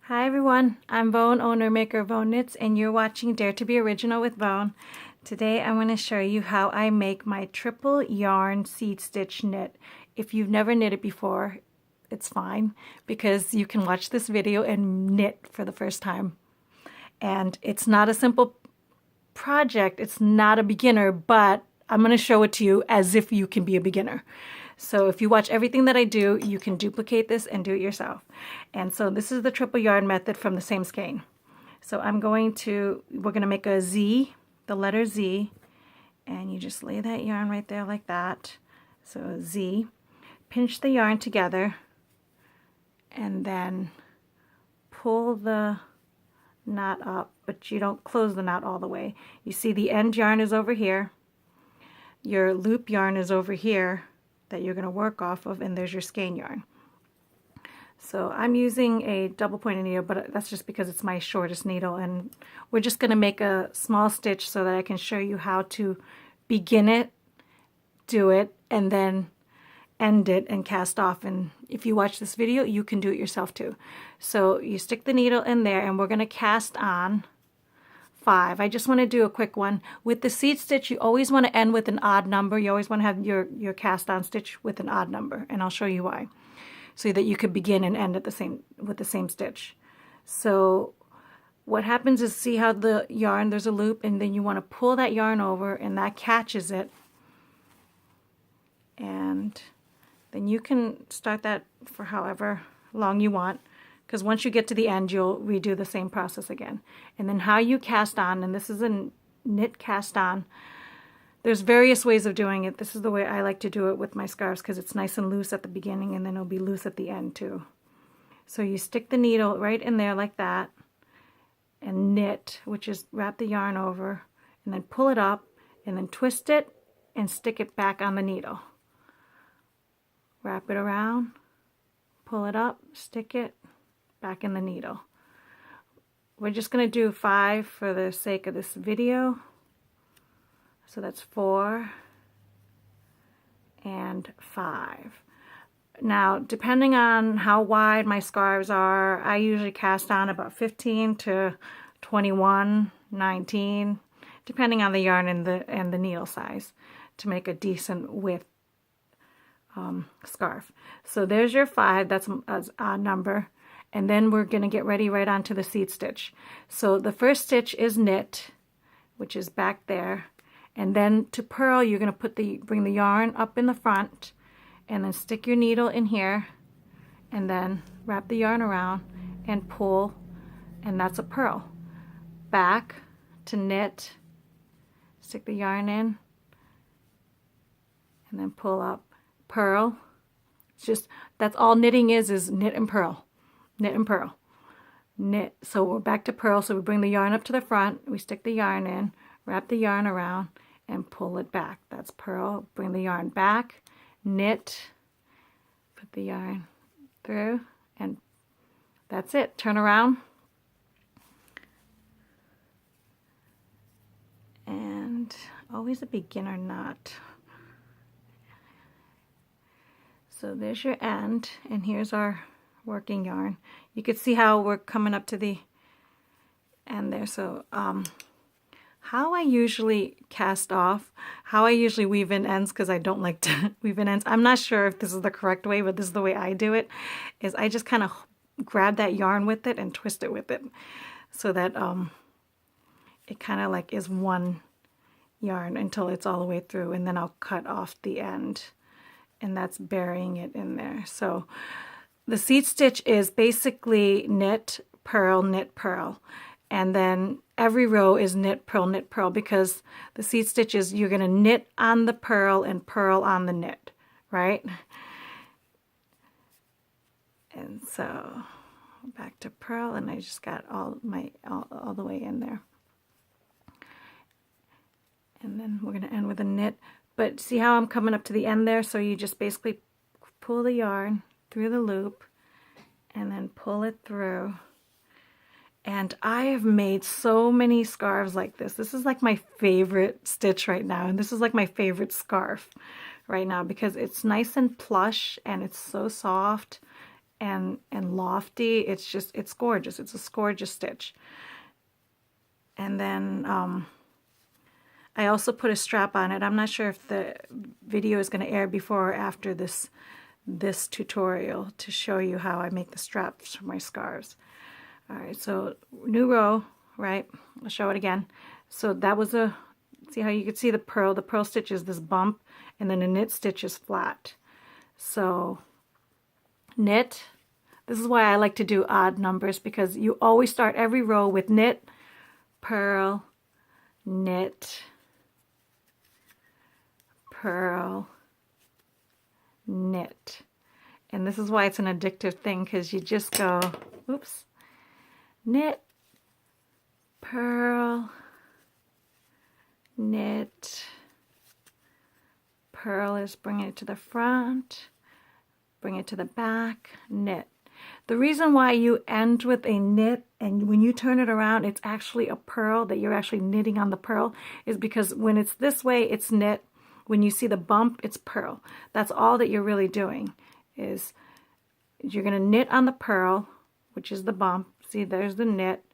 Hi everyone, I'm Vone, owner maker of Vone Knits, and you're watching Dare to be Original with Vone. Today I'm going to show you how I make my triple yarn seed stitch knit. If you've never knitted before, it's fine because you can watch this video and knit for the first time. And it's not a simple project, it's not a beginner, but I'm going to show it to you as if you can be a beginner. So if you watch everything that I do, you can duplicate this and do it yourself. And so this is the triple yarn method from the same skein. So we're going to make a Z, the letter Z, and you just lay that yarn right there like that. So Z, pinch the yarn together, and then pull the knot up, but you don't close the knot all the way. You see the end yarn is over here, your loop yarn is over here that you're going to work off of, and there's your skein yarn. So I'm using a double pointed needle, but that's just because it's my shortest needle, and we're just going to make a small stitch so that I can show you how to begin it, do it, and then end it and cast off. And if you watch this video, you can do it yourself too. So you stick the needle in there, and we're going to cast on 5. I just want to do a quick one. With the seed stitch, you always want to end with an odd number. You always want to have your cast on stitch with an odd number, and I'll show you why. So that you could begin and end at with the same stitch. So what happens is, see how the yarn, there's a loop, and then you want to pull that yarn over, and that catches it. And then you can start that for however long you want, because once you get to the end, you'll redo the same process again. And then how you cast on, and this is a knit cast on. There's various ways of doing it. This is the way I like to do it with my scarves because it's nice and loose at the beginning, and then it'll be loose at the end too. So you stick the needle right in there like that and knit, which is wrap the yarn over, and then pull it up and then twist it and stick it back on the needle. Wrap it around, pull it up, stick it back in the needle. We're just going to do 5 for the sake of this video. So that's 4 and 5. Now, depending on how wide my scarves are, I usually cast on about 15 to 21, 19, depending on the yarn and the needle size, to make a decent width scarf. So there's your 5. That's an odd number. And then we're going to get ready right onto the seed stitch. So the first stitch is knit, which is back there. And then to purl, you're going to bring the yarn up in the front, and then stick your needle in here, and then wrap the yarn around and pull, and that's a purl. Back to knit, stick the yarn in, and then pull up, purl. It's just, that's all knitting is knit and purl, knit and purl, knit. So we're back to purl. So we bring the yarn up to the front, we stick the yarn in, wrap the yarn around, and pull it back. That's purl. Bring the yarn back, knit, put the yarn through, and that's it. Turn around, and always a beginner knot. So there's your end, and here's our working yarn. You can see how we're coming up to the end there. So how I usually cast off, how I usually weave in ends, because I don't like to weave in ends. I'm not sure if this is the correct way, but this is the way I do it, is I just kind of grab that yarn with it and twist it with it so that it kind of like is one yarn until it's all the way through, and then I'll cut off the end, and that's burying it in there. So the seed stitch is basically knit, purl, and then every row is knit, purl, because the seed stitches, you're going to knit on the purl and purl on the knit, right? And so back to purl, and I just got all the way in there. And then we're going to end with a knit. But see how I'm coming up to the end there? So you just basically pull the yarn through the loop and then pull it through. And I have made so many scarves like this. This is like my favorite stitch right now. And this is like my favorite scarf right now because it's nice and plush and it's so soft. and lofty. It's gorgeous. It's a gorgeous stitch. And then I also put a strap on it. I'm not sure if the video is going to air before or after this tutorial to show you how I make the straps for my scarves. All right, so new row, right? I'll show it again. So that was see how you could see the pearl stitch is this bump, and then the knit stitch is flat. So knit, this is why I like to do odd numbers, because you always start every row with knit, purl, knit, purl, knit. And this is why it's an addictive thing, because you just go, oops, knit, purl, knit, purl is bring it to the front, bring it to the back, knit. The reason why you end with a knit and when you turn it around it's actually a purl, that you're actually knitting on the purl, is because when it's this way it's knit. When you see the bump, it's purl. That's all that you're really doing, is you're going to knit on the purl, which is the bump. See, there's the knit.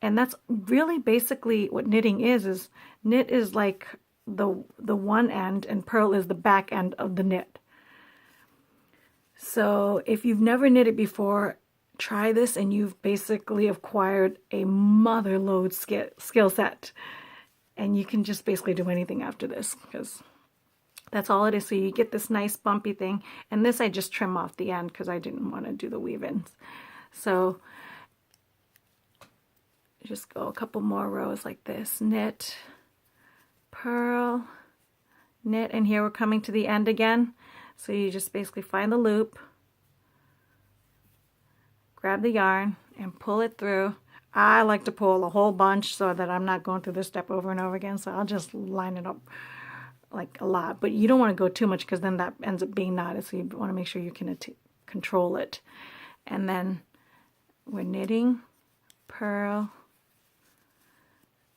And that's really basically what knitting is knit is like the one end and purl is the back end of the knit. So if you've never knitted before, try this and you've basically acquired a mother lode skill set. And you can just basically do anything after this, because that's all it is. So you get this nice bumpy thing. And this I just trim off the end because I didn't want to do the weave-ins. So just go a couple more rows like this. Knit, purl, knit, and here we're coming to the end again. So you just basically find the loop, grab the yarn, and pull it through. I like to pull a whole bunch so that I'm not going through this step over and over again. So I'll just line it up like a lot, but you don't want to go too much because then that ends up being knotted, so you want to make sure you can control it. And then we're knitting, purl,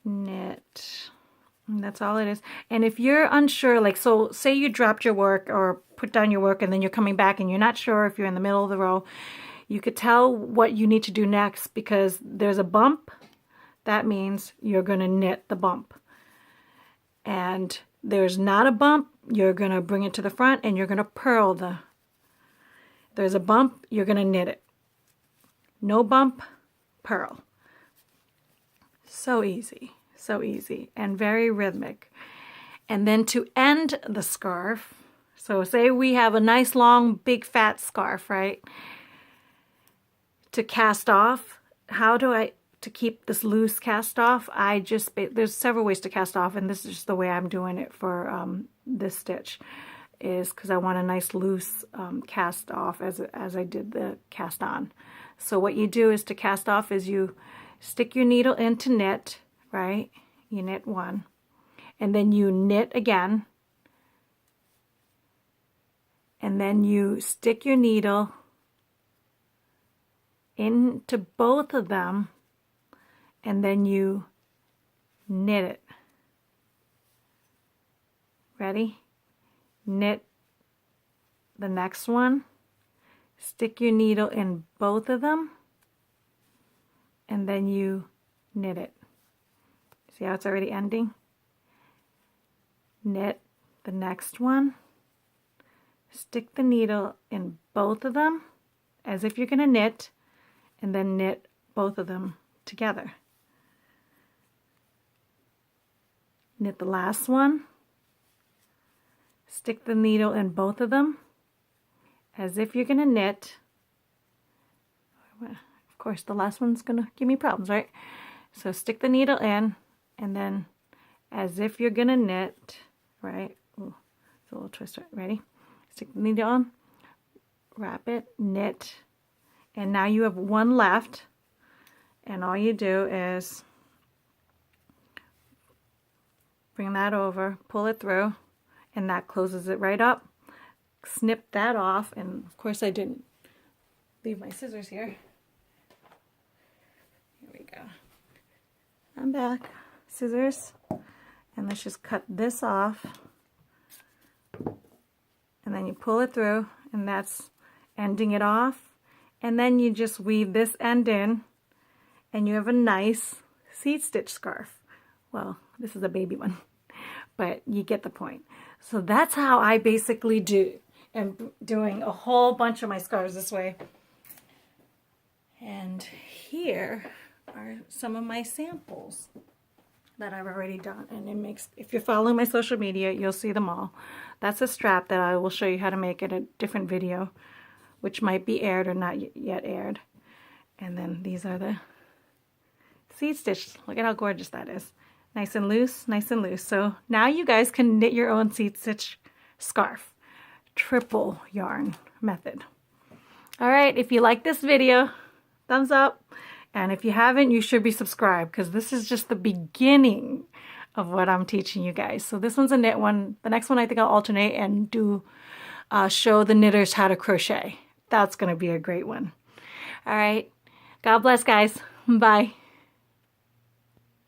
knit, and that's all it is. And if you're unsure, like, so say you dropped your work or put down your work and then you're coming back and you're not sure if you're in the middle of the row, you could tell what you need to do next, because there's a bump. That means you're going to knit the bump. And there's not a bump, you're going to bring it to the front and you're going to purl there's a bump, you're going to knit it. No bump, purl. So easy and very rhythmic. And then to end the scarf, so say we have a nice long big fat scarf, right? To cast off, to keep this loose cast off, there's several ways to cast off, and this is just the way I'm doing it for this stitch, is because I want a nice loose cast off as I did the cast on. So what you do is to cast off is you stick your needle into knit, right? You knit one, and then you knit again, and then you stick your needle into both of them, and then you knit it. Ready? Knit the next one, stick your needle in both of them, and then you knit it. See how it's already ending? Knit the next one, stick the needle in both of them as if you're going to knit, and then knit both of them together. Knit the last one, stick the needle in both of them as if you're going to knit. Of course, the last one's going to give me problems, right? So stick the needle in, and then as if you're going to knit, right? Ooh, it's a little twist, right? Ready? Stick the needle on, wrap it, knit, and now you have one left, and all you do is bring that over, pull it through, and that closes it right up. Snip that off, and of course I didn't leave my scissors here. Here we go. I'm back. Scissors, and let's just cut this off, and then you pull it through, and that's ending it off. And then you just weave this end in, and you have a nice seed stitch scarf. Well, this is a baby one, but you get the point. So that's how I basically do. I'm doing a whole bunch of my scarves this way. And here are some of my samples that I've already done. And it makes, if you're following my social media, you'll see them all. That's a strap that I will show you how to make in a different video, which might be aired or not yet aired. And then these are the seed stitch. Look at how gorgeous that is. Nice and loose, nice and loose. So now you guys can knit your own seed stitch scarf. Triple yarn method. All right, if you like this video, thumbs up. And if you haven't, you should be subscribed, because this is just the beginning of what I'm teaching you guys. So this one's a knit one. The next one I think I'll alternate and do show the knitters how to crochet. That's going to be a great one. All right. God bless, guys. Bye.